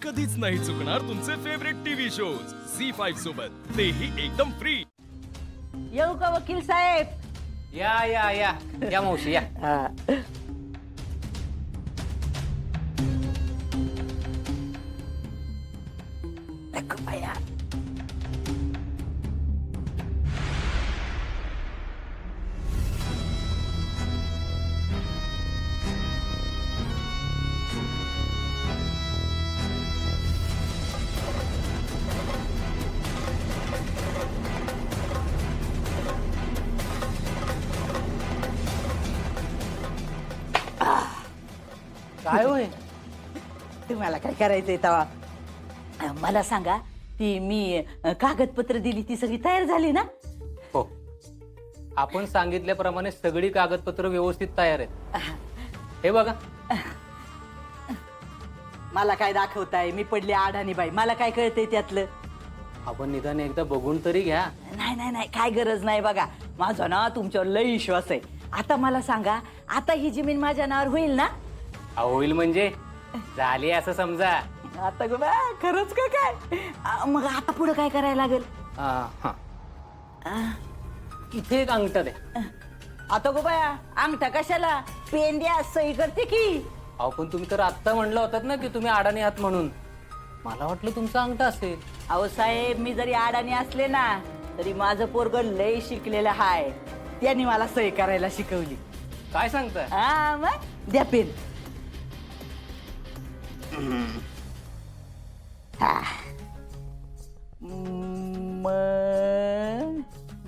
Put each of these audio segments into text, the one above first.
कधीच नाही चुकणार तुमचे फेवरेट टीव्ही शोज झी5 सोबत, तेही एकदम फ्री. येऊ का वकील साहेब? या या या या मावशी या. नको बाया. काय होय? तुम्हाला काय करायचंय तवा? मला सांगा, ती मी कागदपत्र दिली ती सगळी तयार झाली ना? हो, आपण सांगितल्याप्रमाणे सगळी कागदपत्र व्यवस्थित तयार आहेत. हे बघा. मला काय दाखवताय? मी पडली आडाणी बाई, मला काय कळतंय त्यातलं? आपण निदान एकदा बघून तरी घ्या. नाही नाही नाही, काय गरज नाही. बघा, माझा ना तुमच्यावर लय विश्वास आहे. आता मला सांगा, आता ही जमीन माझ्या नावावर होईल ना? होईल म्हणजे झाली असं समजा. आता ग बा, खरंच का काय? मग आता पुढे काय करायला लागेल? हा. इथे एक अंगठा द्या. आता गो बाया, अंगठा कशाला? पेन द्या, सही करते की. अहो पण तुम्ही तर आत्ता म्हणलं होतात ना की तुम्ही अडाणी आहात म्हणून. मला वाटलं तुमचा अंगठा असेल. अहो साहेब, मी जरी अडाणी असले ना तरी माझं पोरग लय शिकलेलं हाय. त्यांनी मला सही करायला शिकवली. काय सांगताय? हा, मग द्या पेन.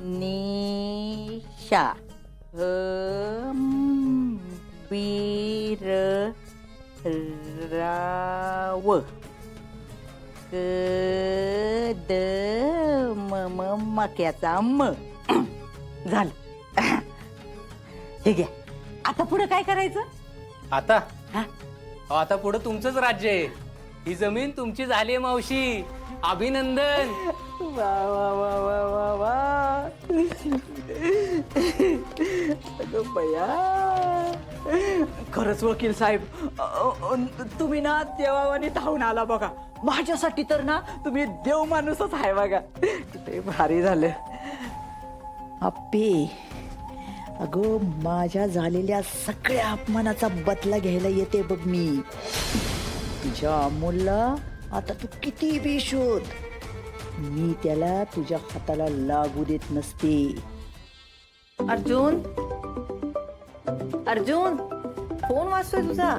मनीषा बीरराव मक्याचा म झालं. हे घ्या. आता पुढे काय करायचं? आता हा? आता पुढे तुमचंच राज्य आहे. ही जमीन तुमची झाली आहे मावशी. अभिनंदन. वा वा वा वा वा वा. अगं बया, खरंच वकील साहेब, तुम्ही ना देवावानी धावून आला बघा. माझ्यासाठी तर ना तुम्ही देव माणूसच आहे बघा. किती भारी झालं. अप्पे, अगं माझ्या झालेल्या सगळ्या अपमानाचा बदला घ्यायला येते बघ मी. तुझ्या अमोलला आता तू किती बी शोध, मी त्याला तुझ्या हाताला लागू देत नसते. अर्जुन, अर्जुन, फोन वाजतोय तुझा.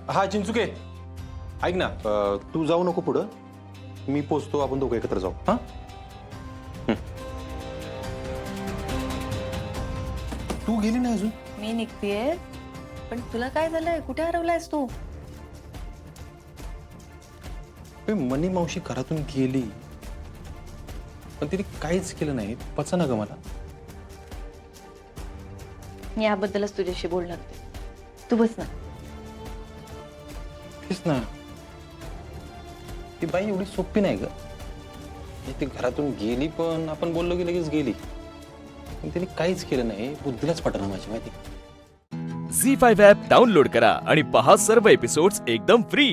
हा चिंचुके, ऐक ना, तू जाऊ नको पुढं, मी पोचतो, आपण दोघं एकत्र जाऊ. हा, तू गेली नाही अजून? मी निघतेय, पण तुला काय झालंय? कुठे हरवलायस तू? मनी मावशी घरातून गेली, पण तिने काहीच केलं नाही. पचा ना ग मला. याबद्दलच तुझ्याशी बोलणार होते. तू बस ना. तेच ना, ती बाई एवढी सोपी नाही ग. ती घरातून गेली, पण आपण बोललो की लगेच गेली. पण तिने काहीच केलं नाही. बुद्धीलाच पटना माझी, माहिती. झी5 ॲप डाउनलोड करा आणि पहा सर्व एपिसोड्स एकदम फ्री.